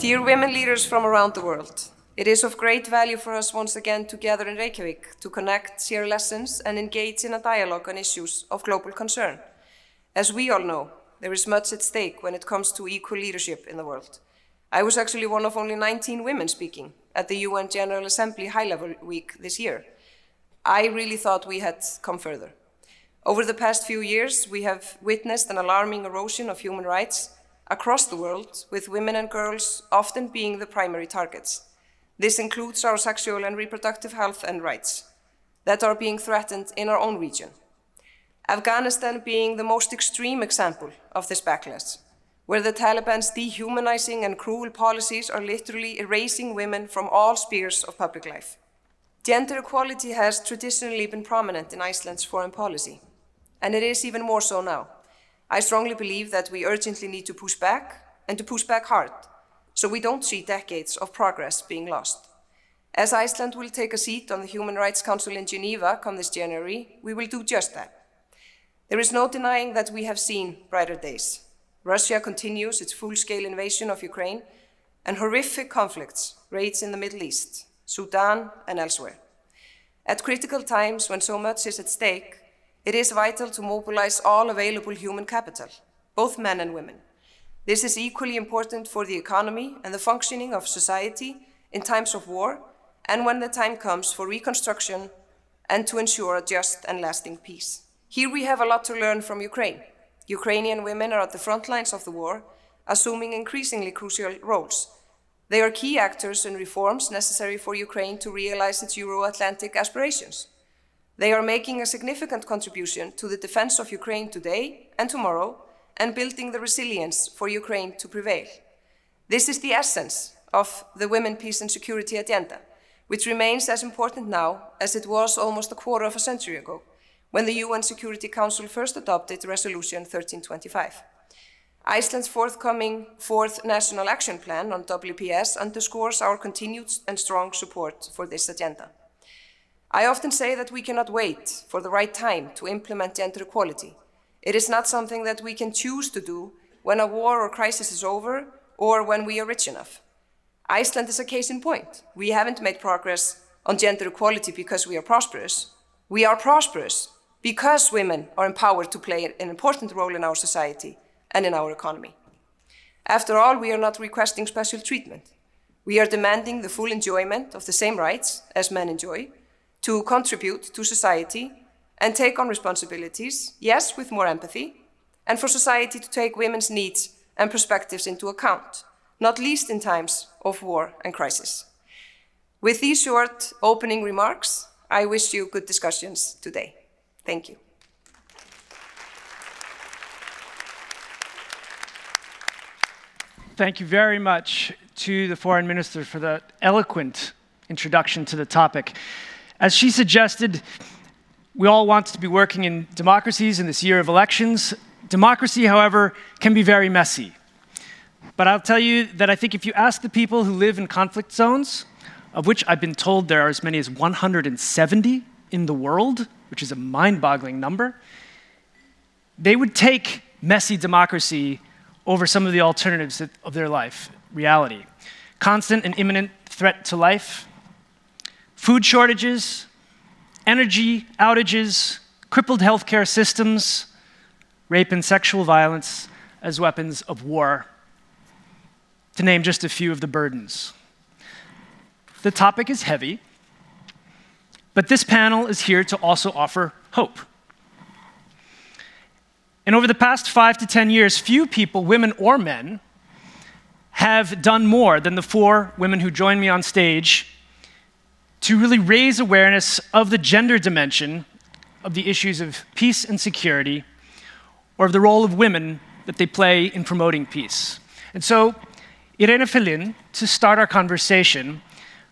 Dear women leaders from around the world, it is of great value for us once again to gather in Reykjavik to connect, share lessons, and engage in a dialogue on issues of global concern. As we all know, there is much at stake when it comes to equal leadership in the world. I was actually one of only 19 women speaking at the UN General Assembly High-Level Week this year. I really thought we had come further. Over the past few years, we have witnessed an alarming erosion of human rights across the world, with women and girls often being the primary targets. This includes our sexual and reproductive health and rights that are being threatened in our own region. Afghanistan being the most extreme example of this backlash, where the Taliban's dehumanizing and cruel policies are literally erasing women from all spheres of public life. Gender equality has traditionally been prominent in Iceland's foreign policy, and it is even more so now. I strongly believe that we urgently need to push back, and to push back hard, so we don't see decades of progress being lost. As Iceland will take a seat on the Human Rights Council in Geneva come this January, we will do just that. There is no denying that we have seen brighter days. Russia continues its full-scale invasion of Ukraine, and horrific conflicts rage in the Middle East, Sudan, and elsewhere. At critical times when so much is at stake, it is vital to mobilize all available human capital, both men and women. This is equally important for the economy and the functioning of society in times of war, and when the time comes for reconstruction and to ensure a just and lasting peace. Here we have a lot to learn from Ukraine. Ukrainian women are at the front lines of the war, assuming increasingly crucial roles. They are key actors in reforms necessary for Ukraine to realize its Euro-Atlantic aspirations. They are making a significant contribution to the defense of Ukraine today and tomorrow, and building the resilience for Ukraine to prevail. This is the essence of the Women, Peace and Security agenda, which remains as important now as it was almost a quarter of a century ago, when the UN Security Council first adopted Resolution 1325. Iceland's forthcoming fourth National Action Plan on WPS underscores our continued and strong support for this agenda. I often say that we cannot wait for the right time to implement gender equality. It is not something that we can choose to do when a war or crisis is over or when we are rich enough. Iceland is a case in point. We haven't made progress on gender equality because we are prosperous. We are prosperous because women are empowered to play an important role in our society and in our economy. After all, we are not requesting special treatment. We are demanding the full enjoyment of the same rights as men enjoy, to contribute to society and take on responsibilities, yes, with more empathy, and for society to take women's needs and perspectives into account, not least in times of war and crisis. With these short opening remarks, I wish you good discussions today. Thank you. Thank you very much to the Foreign Minister for that eloquent introduction to the topic. As she suggested, we all want to be working in democracies in this year of elections. Democracy, however, can be very messy. But I'll tell you that I think if you ask the people who live in conflict zones, of which I've been told there are as many as 170 in the world, which is a mind-boggling number, they would take messy democracy over some of the alternatives of their life, reality. Constant and imminent threat to life, food shortages, energy outages, crippled healthcare systems, rape and sexual violence as weapons of war, to name just a few of the burdens. The topic is heavy, but this panel is here to also offer hope. And over the past 5 to 10 years, few people, women or men, have done more than the 4 women who joined me on stage to really raise awareness of the gender dimension of the issues of peace and security, or of the role of women that they play in promoting peace. And so, Irene Fellin, to start our conversation,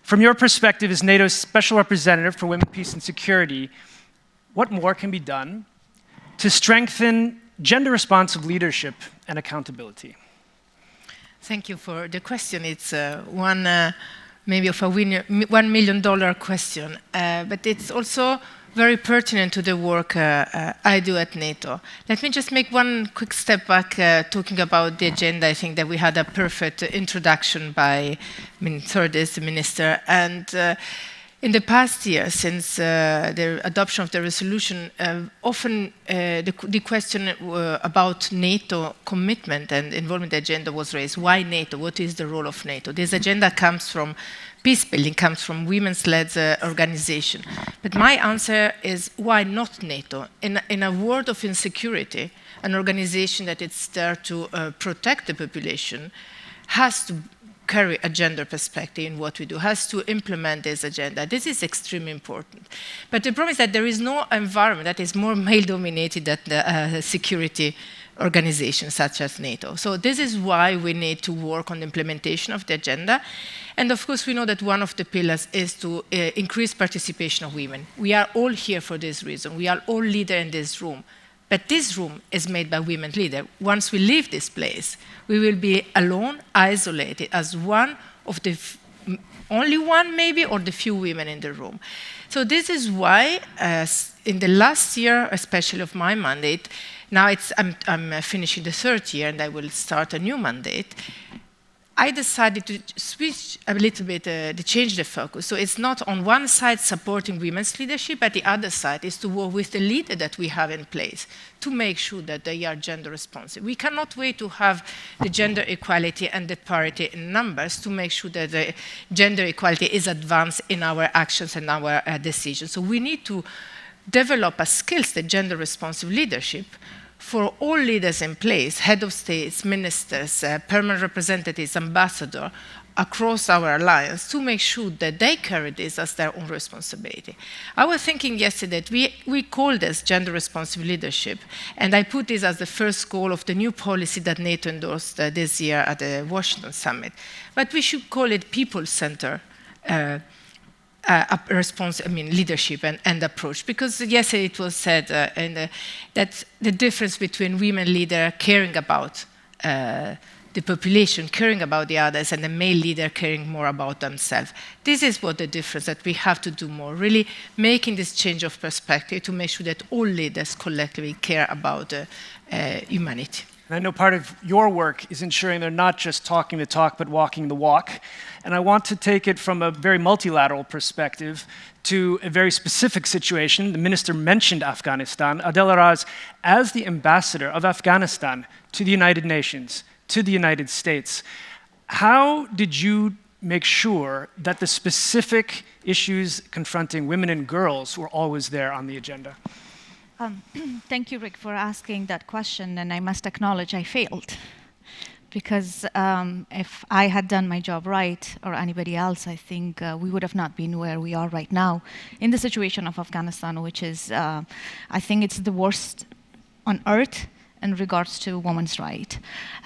from your perspective as NATO's Special Representative for Women, Peace and Security, what more can be done to strengthen gender-responsive leadership and accountability? Thank you for the question. It's maybe of a $1 million question, but it's also very pertinent to the work I do at NATO. Let me just make one quick step back talking about the agenda. I think that we had a perfect introduction by third minister. And in the past year, since the adoption of the resolution, often the question about NATO commitment and involvement agenda was raised. Why NATO? What is the role of NATO? This agenda comes from peace building, comes from women's-led organization. But my answer is, why not NATO? In a world of insecurity, an organization that is there to protect the population has to carry a gender perspective in what we do, has to implement this agenda. This is extremely important. But the problem is that there is no environment that is more male-dominated than the security organizations such as NATO. So this is why we need to work on the implementation of the agenda. And of course, we know that one of the pillars is to increase participation of women. We are all here for this reason. We are all leaders in this room. But this room is made by women leaders. Once we leave this place, we will be alone, isolated, as one of the only one maybe, or the few women in the room. So this is why, in the last year, especially of my mandate, now I'm finishing the third year and I will start a new mandate, I decided to switch a little bit, to change the focus. So it's not on one side supporting women's leadership, but the other side is to work with the leader that we have in place to make sure that they are gender responsive. We cannot wait to have the gender equality and the parity in numbers to make sure that the gender equality is advanced in our actions and our decisions. So we need to develop a skills, the gender responsive leadership, for all leaders in place, head of states, ministers, permanent representatives, ambassadors, across our alliance, to make sure that they carry this as their own responsibility. I was thinking yesterday that we call this gender responsive leadership, and I put this as the first goal of the new policy that NATO endorsed this year at the Washington Summit. But we should call it people-centered leadership and approach. Because yesterday it was said that the difference between women leader caring about the population, caring about the others, and the male leader caring more about themselves. This is what the difference that we have to do more, really making this change of perspective to make sure that all leaders collectively care about humanity. And I know part of your work is ensuring they're not just talking the talk, but walking the walk. And I want to take it from a very multilateral perspective to a very specific situation. The minister mentioned Afghanistan. Adela Raz, as the ambassador of Afghanistan to the United Nations, to the United States, how did you make sure that the specific issues confronting women and girls were always there on the agenda? Thank you, Rick, for asking that question, and I must acknowledge I failed. Because if I had done my job right, or anybody else, I think we would have not been where we are right now in the situation of Afghanistan, which is, I think it's the worst on earth in regards to women's rights.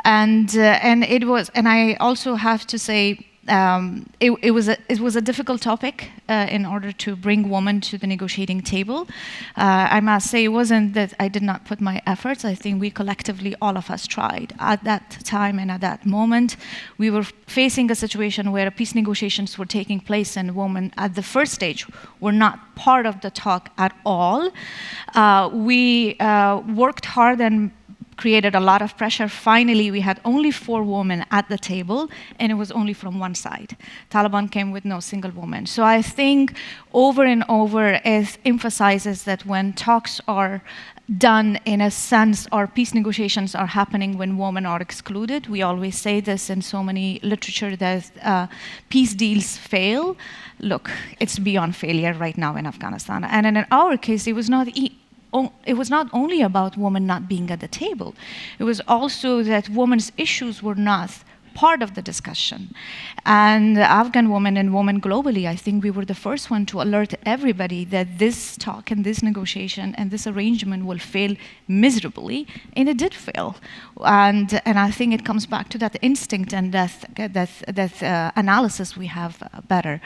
And I also have to say, it was a difficult topic in order to bring women to the negotiating table. I must say it wasn't that I did not put my efforts. I think we collectively, all of us tried. At that time and at that moment, we were facing a situation where peace negotiations were taking place and women at the first stage were not part of the talk at all. We worked hard and created a lot of pressure. Finally, we had only 4 women at the table, and it was only from one side. Taliban came with no single woman. So I think over and over it emphasizes that when talks are done in a sense, or peace negotiations are happening when women are excluded. We always say this in so many literature that peace deals fail. Look, it's beyond failure right now in Afghanistan. And in our case, it was not only about women not being at the table. It was also that women's issues were not part of the discussion. And Afghan women and women globally, I think we were the first one to alert everybody that this talk and this negotiation and this arrangement will fail miserably, and it did fail. And I think it comes back to that instinct and that analysis we have better.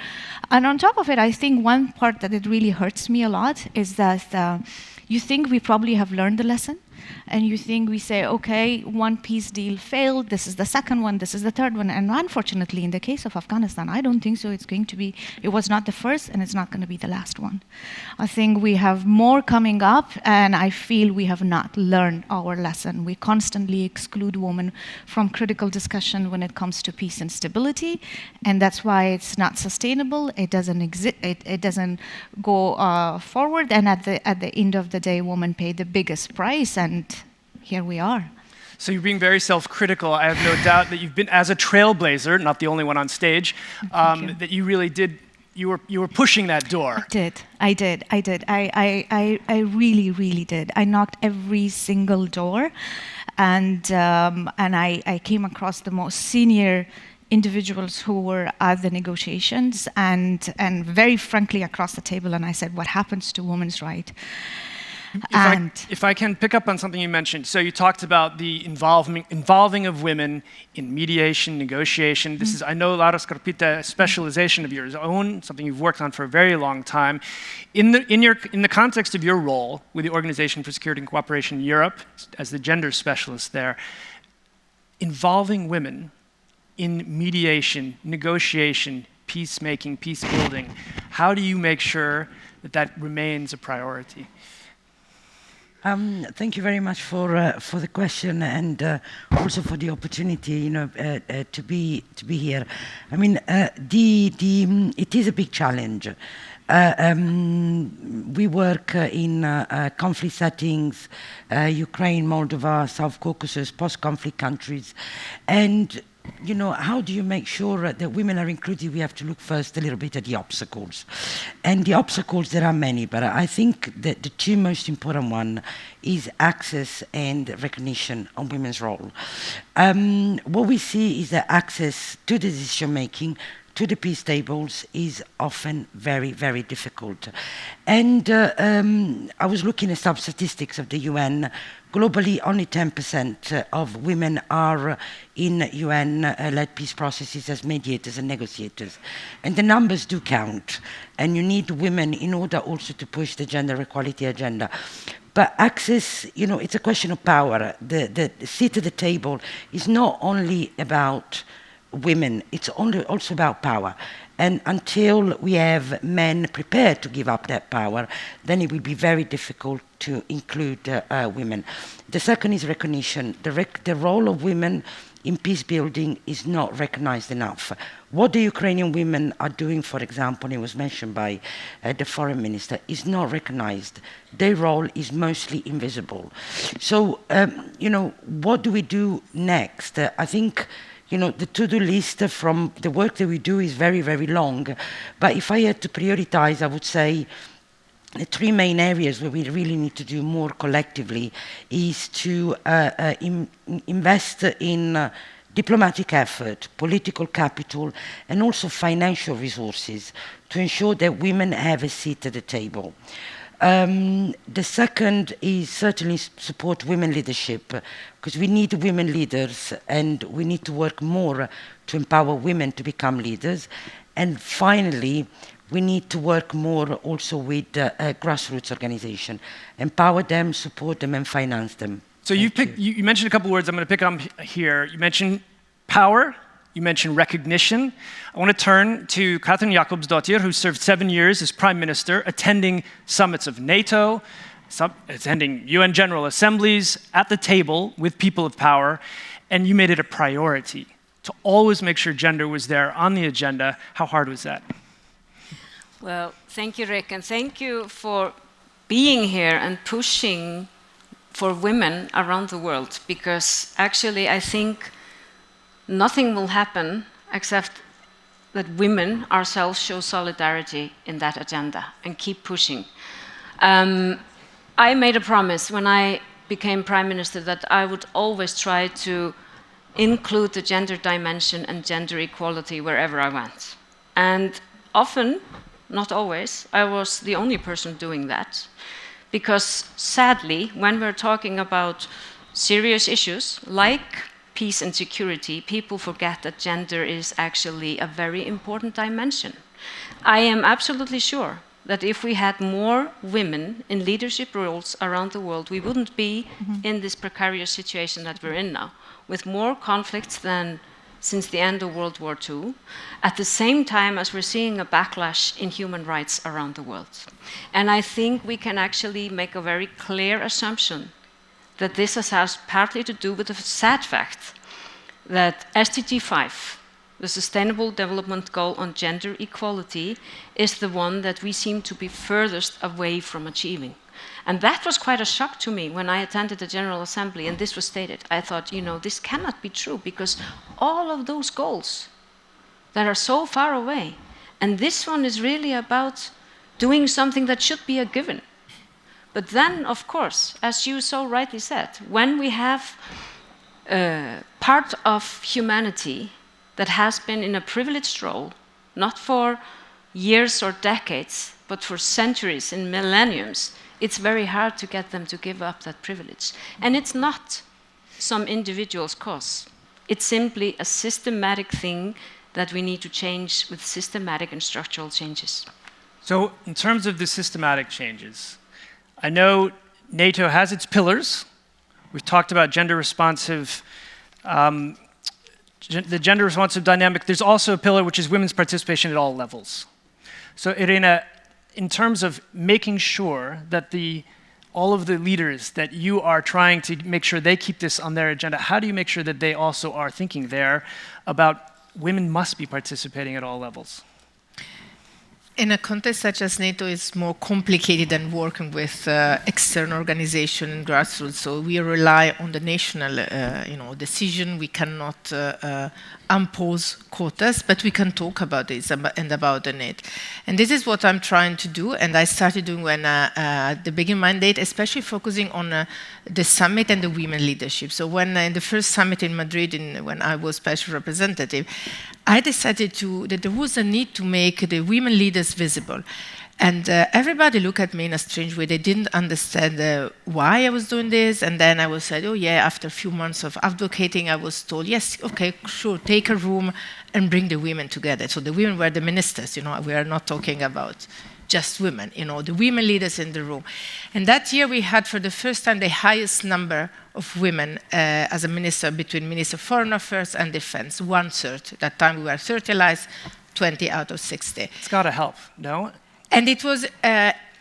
And on top of it, I think one part that it really hurts me a lot is that you think we probably have learned the lesson, and you think we say, okay, one peace deal failed, this is the second one, this is the third one, and unfortunately in the case of Afghanistan, I don't think so. It was not the first, and it's not going to be the last one. I think we have more coming up, and I feel we have not learned our lesson. We constantly exclude women from critical discussion when it comes to peace and stability, and that's why it's not sustainable. It doesn't exist. It doesn't go forward. And at the end of the day, women pay the biggest price, and here we are. So you're being very self-critical. I have no doubt that you've been, as a trailblazer, not the only one on stage, that you really did. You were pushing that door. I did. I really did. I knocked every single door, and I came across the most senior individuals who were at the negotiations, and very frankly across the table, and I said, what happens to women's rights? If I can pick up on something you mentioned, so you talked about the involving of women in mediation, negotiation. This is, I know, Lara Scarpita, a specialization of your own, something you've worked on for a very long time. In the context of your role with the Organization for Security and Cooperation in Europe, as the gender specialist there, involving women in mediation, negotiation, peacemaking, peace building, how do you make sure that that remains a priority? Thank you very much for the question, and also for the opportunity, to be here. I mean, it is a big challenge. We work in conflict settings, Ukraine, Moldova, South Caucasus, post-conflict countries, and how do you make sure that women are included? We have to look first a little bit at the obstacles. And the obstacles, there are many, but I think that the two most important one is access and recognition of women's role. What we see is that access to the decision-making, to the peace tables, is often very, very difficult. And I was looking at some statistics of the UN. Globally, only 10% of women are in UN-led peace processes as mediators and negotiators. And the numbers do count. And you need women in order also to push the gender equality agenda. But access, it's a question of power. The seat at the table is not only about women, it's also about power. And until we have men prepared to give up that power, then it will be very difficult to include women. The second is recognition. The role of women in peace building is not recognized enough. What the Ukrainian women are doing, for example, it was mentioned by the foreign minister, is not recognized. Their role is mostly invisible. So, what do we do next? I think the to-do list from the work that we do is very, very long. But if I had to prioritize, I would say the three main areas where we really need to do more collectively is to invest in diplomatic effort, political capital, and also financial resources to ensure that women have a seat at the table. The second is certainly support women leadership, because we need women leaders and we need to work more to empower women to become leaders. And finally, we need to work more also with grassroots organizations, empower them, support them, and finance them. So you mentioned a couple words I'm going to pick up here. You mentioned power. You mentioned recognition. I want to turn to Katrin Jakobsdottir, who served 7 years as Prime Minister, attending summits of NATO, attending UN General Assemblies, at the table with people of power, and you made it a priority to always make sure gender was there on the agenda. How hard was that? Well, thank you, Rick, and thank you for being here and pushing for women around the world, because actually I think nothing will happen except that women ourselves show solidarity in that agenda and keep pushing. I made a promise when I became Prime Minister that I would always try to include the gender dimension and gender equality wherever I went. And often, not always, I was the only person doing that. Because sadly, when we're talking about serious issues like peace and security, people forget that gender is actually a very important dimension. I am absolutely sure that if we had more women in leadership roles around the world, we wouldn't be in this precarious situation that we're in now, with more conflicts than since the end of World War II, at the same time as we're seeing a backlash in human rights around the world. And I think we can actually make a very clear assumption that this has partly to do with the sad fact that SDG 5, the Sustainable Development Goal on gender equality, is the one that we seem to be furthest away from achieving. And that was quite a shock to me when I attended the General Assembly and this was stated. I thought, this cannot be true, because all of those goals that are so far away, and this one is really about doing something that should be a given. But then, of course, as you so rightly said, when we have part of humanity that has been in a privileged role, not for years or decades, but for centuries and millenniums, it's very hard to get them to give up that privilege. And it's not some individual's cause. It's simply a systematic thing that we need to change with systematic and structural changes. So in terms of the systematic changes, I know NATO has its pillars. We've talked about gender-responsive the gender-responsive dynamic. There's also a pillar which is women's participation at all levels. So Irina, in terms of making sure that all of the leaders that you are trying to make sure they keep this on their agenda, how do you make sure that they also are thinking there about women must be participating at all levels? In a context such as NATO, it's more complicated than working with external organizations and grassroots. So we rely on the national, decision. We cannot impose quotas, but we can talk about this and about the need. And this is what I'm trying to do. And I started doing when at the beginning of my mandate, especially focusing on the summit and the women leadership. So when in the first summit in Madrid, when I was special representative, I decided that there was a need to make the women leaders visible. And everybody looked at me in a strange way. They didn't understand why I was doing this. And then I was said, oh yeah, after a few months of advocating, I was told, yes, okay, sure, take a room and bring the women together. So the women were the ministers, we are not talking about just women, the women leaders in the room. And that year we had for the first time the highest number of women as a minister between Minister of Foreign Affairs and Defense, 1/3. That time we were 30 allies, 20 out of 60. It's got to help, no? And it was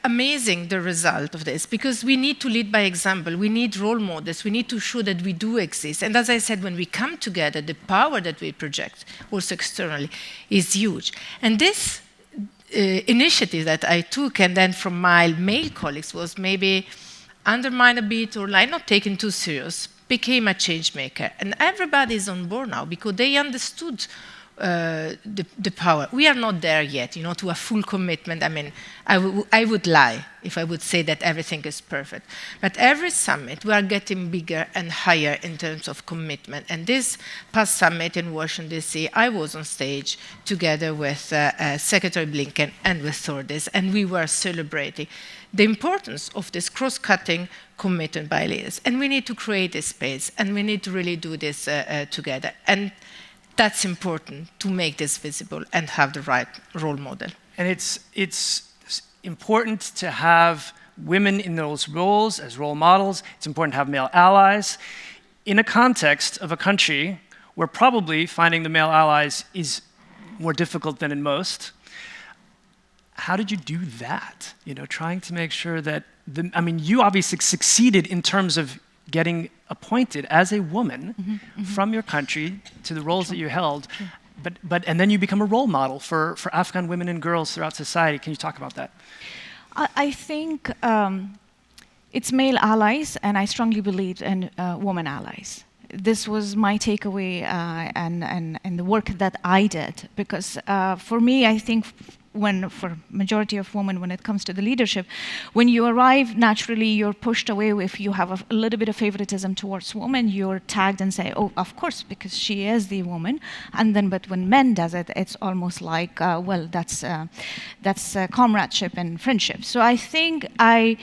amazing, the result of this, because we need to lead by example. We need role models. We need to show that we do exist. And as I said, when we come together, the power that we project, also externally, is huge. And this initiative that I took, and then from my male colleagues, was maybe undermined a bit or like not taken too serious, became a change maker. And everybody is on board now because they understood the power. We are not there yet, to a full commitment. I mean, I would lie if I would say that everything is perfect. But every summit, we are getting bigger and higher in terms of commitment. And this past summit in Washington, D.C., I was on stage together with Secretary Blinken and with Thordis, and we were celebrating the importance of this cross-cutting commitment by leaders. And we need to create this space, and we need to really do this together. And that's important to make this visible and have the right role model. And it's important to have women in those roles as role models. It's important to have male allies in a context of a country where probably finding the male allies is more difficult than in most. How did you do that? Trying to make sure that you obviously succeeded in terms of getting appointed as a woman from your country to the roles that you held, and then you become a role model for Afghan women and girls throughout society. Can you talk about that? I think it's male allies, and I strongly believe in women allies. This was my takeaway and the work that I did, because for me, I think for majority of women, when it comes to the leadership, when you arrive, naturally you're pushed away. If you have a little bit of favoritism towards women, you're tagged and say, oh, of course, because she is the woman. And then, but when men does it, it's almost like, well, that's comradeship and friendship. So I think I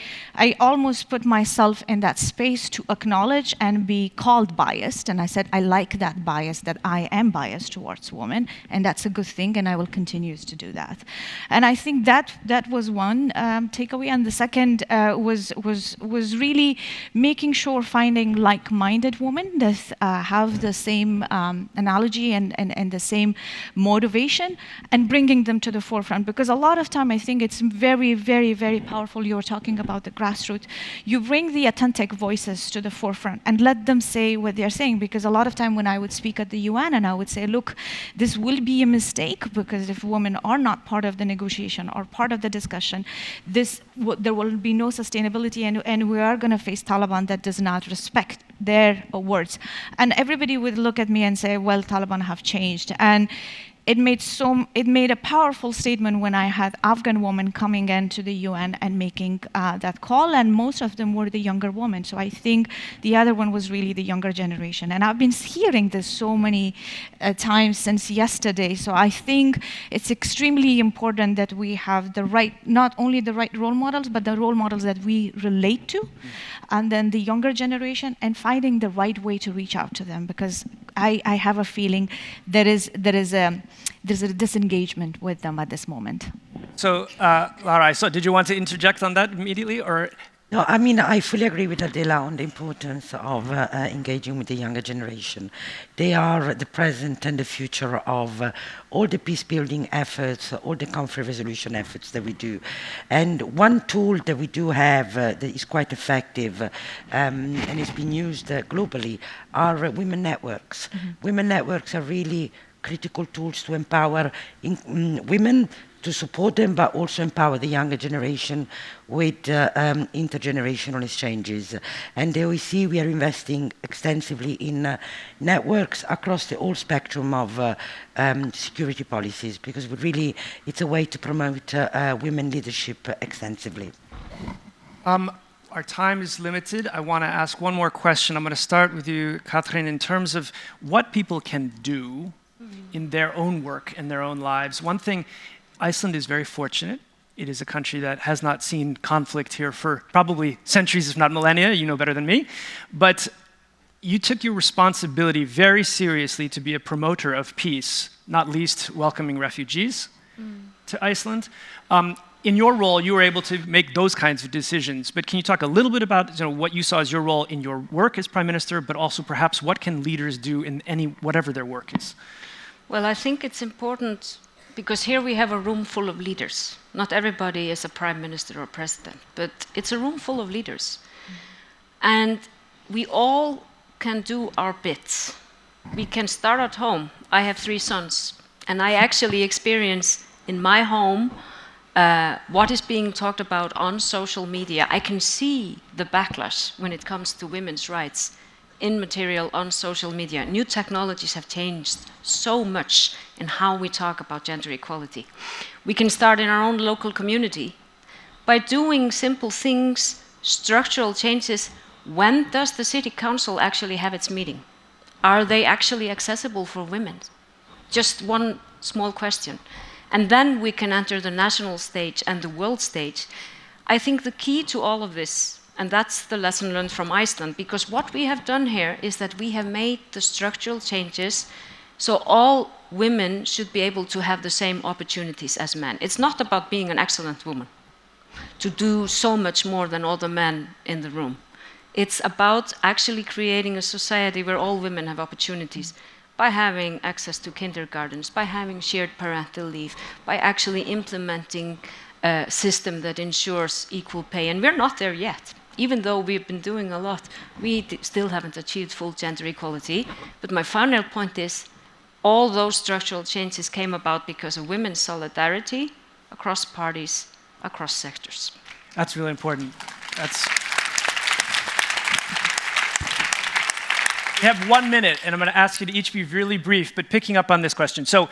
almost put myself in that space to acknowledge and be called biased. And I said, I like that bias, that I am biased towards women, and that's a good thing, and I will continue to do that. And I think that was one takeaway. And the second was really making sure finding like-minded women that have the same analogy and the same motivation, and bringing them to the forefront. Because a lot of time, I think it's very, very, very powerful. You were talking about the grassroots. You bring the authentic voices to the forefront and let them say what they're saying. Because a lot of time when I would speak at the UN and I would say, look, this will be a mistake, because if women are not part of the negotiation or part of the discussion, there will be no sustainability, and we are going to face Taliban that does not respect their words. And everybody would look at me and say, well, Taliban have changed. And it made a powerful statement when I had Afghan women coming into the UN and making that call, and most of them were the younger women. So I think the other one was really the younger generation. And I've been hearing this so many times since yesterday. So I think it's extremely important that we have the right, not only the right role models, but the role models that we relate to, and then the younger generation, and finding the right way to reach out to them, because I have a feeling there's a disengagement with them at this moment. So, Lara, so did you want to interject on that immediately, or? No, I mean, I fully agree with Adela on the importance of engaging with the younger generation. They are the present and the future of all the peace-building efforts, all the conflict resolution efforts that we do. And one tool that we do have that is quite effective and has been used globally are women networks. Mm-hmm. Women networks are really critical tools to empower women, to support them, but also empower the younger generation with intergenerational exchanges. And the OEC, we are investing extensively in networks across the whole spectrum of security policies, because it's a way to promote women leadership extensively. Our time is limited. I want to ask one more question. I'm going to start with you, Katrin, in terms of what people can do in their own work and their own lives. One thing, Iceland is very fortunate. It is a country that has not seen conflict here for probably centuries, if not millennia. You know better than me. But you took your responsibility very seriously to be a promoter of peace, not least welcoming refugees to Iceland. In your role, you were able to make those kinds of decisions. But can you talk a little bit about what you saw as your role in your work as Prime Minister, but also perhaps what can leaders do in whatever their work is? Well, I think it's important, because here we have a room full of leaders. Not everybody is a prime minister or president, but it's a room full of leaders. And we all can do our bits. We can start at home. I have 3 sons, and I actually experience in my home what is being talked about on social media. I can see the backlash when it comes to women's rights in material on social media. New technologies have changed so much in how we talk about gender equality. We can start in our own local community by doing simple things, structural changes. When does the city council actually have its meeting? Are they actually accessible for women? Just one small question. And then we can enter the national stage and the world stage. I think the key to all of this, and that's the lesson learned from Iceland, because what we have done here is that we have made the structural changes so all women should be able to have the same opportunities as men. It's not about being an excellent woman, to do so much more than all the men in the room. It's about actually creating a society where all women have opportunities, by having access to kindergartens, by having shared parental leave, by actually implementing a system that ensures equal pay. And we're not there yet. Even though we've been doing a lot, we still haven't achieved full gender equality. But my final point is, all those structural changes came about because of women's solidarity across parties, across sectors. That's really important. We have 1 minute, and I'm going to ask you to each be really brief, but picking up on this question. So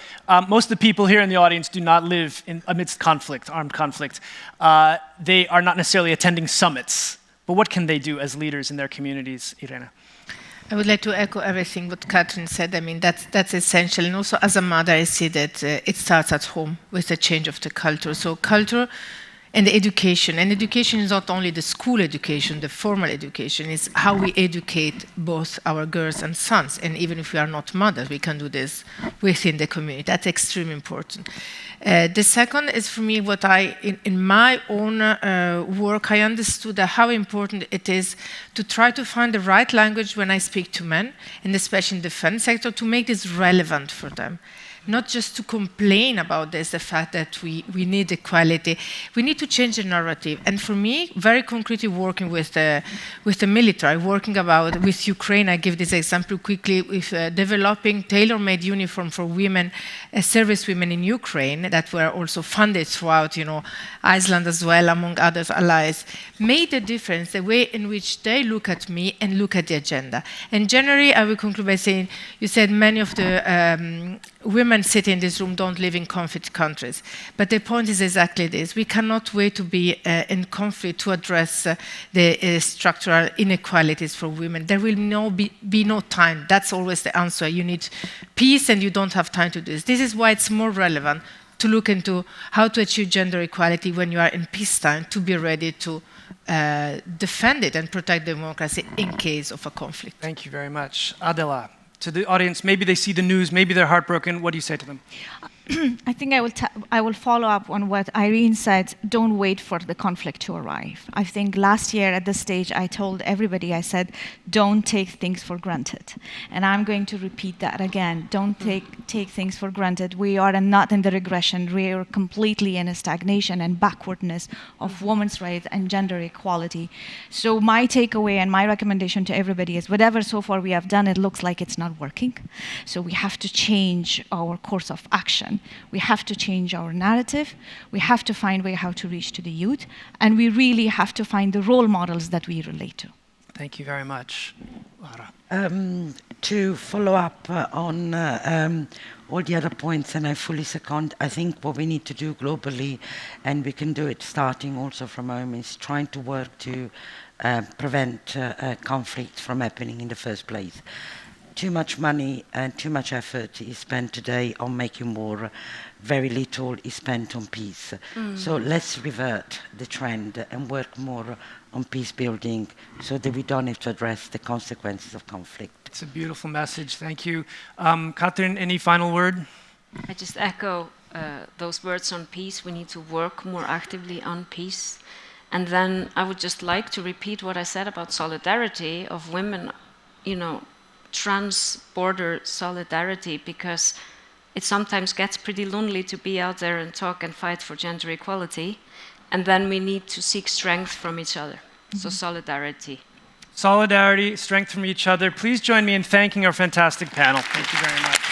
most of the people here in the audience do not live amidst conflict, armed conflict. They are not necessarily attending summits. But what can they do as leaders in their communities, Irena? I would like to echo everything what Katrin said. I mean, that's essential. And also as a mother, I see that it starts at home with the change of the culture. So culture And education. And education is not only the school education, the formal education, it's how we educate both our girls and sons. And even if we are not mothers, we can do this within the community. That's extremely important. The second is for me what in my own work, I understood how important it is to try to find the right language when I speak to men, and especially in the defense sector, to make this relevant for them. Not just to complain about this, the fact that we need equality. We need to change the narrative. And for me, very concretely working with the military, with Ukraine, I give this example quickly, with developing tailor-made uniform for women, service women in Ukraine, that were also funded throughout, Iceland as well, among others allies, made a difference, the way in which they look at me and look at the agenda. And generally, I will conclude by saying, you said many of the women sitting in this room don't live in conflict countries. But the point is exactly this. We cannot wait to be in conflict to address the structural inequalities for women. There will be no time. That's always the answer. You need peace and you don't have time to do this. This is why it's more relevant to look into how to achieve gender equality when you are in peacetime, to be ready to defend it and protect democracy in case of a conflict. Thank you very much. Adela. To the audience, maybe they see the news, maybe they're heartbroken. What do you say to them? I think I will follow up on what Irene said. Don't wait for the conflict to arrive. I think last year at this stage, I told everybody, I said, don't take things for granted. And I'm going to repeat that again. Don't take things for granted. We are not in the regression. We are completely in a stagnation and backwardness of women's rights and gender equality. So my takeaway and my recommendation to everybody is whatever so far we have done, it looks like it's not working. So we have to change our course of action. We have to change our narrative. We have to find a way how to reach to the youth. And we really have to find the role models that we relate to. Thank you very much. Lara. To follow up on all the other points, and I fully second, I think what we need to do globally, and we can do it starting also from home, is trying to work to prevent conflicts from happening in the first place. Too much money and too much effort is spent today on making war. Very little is spent on peace. So let's revert the trend and work more on peace building so that we don't have to address the consequences of conflict. It's a beautiful message. Thank you. Katrin, any final word? I just echo those words on peace. We need to work more actively on peace. And then I would just like to repeat what I said about solidarity of women, trans-border solidarity, because it sometimes gets pretty lonely to be out there and talk and fight for gender equality, and then we need to seek strength from each other. So solidarity. Solidarity, strength from each other. Please join me in thanking our fantastic panel. Thank you very much.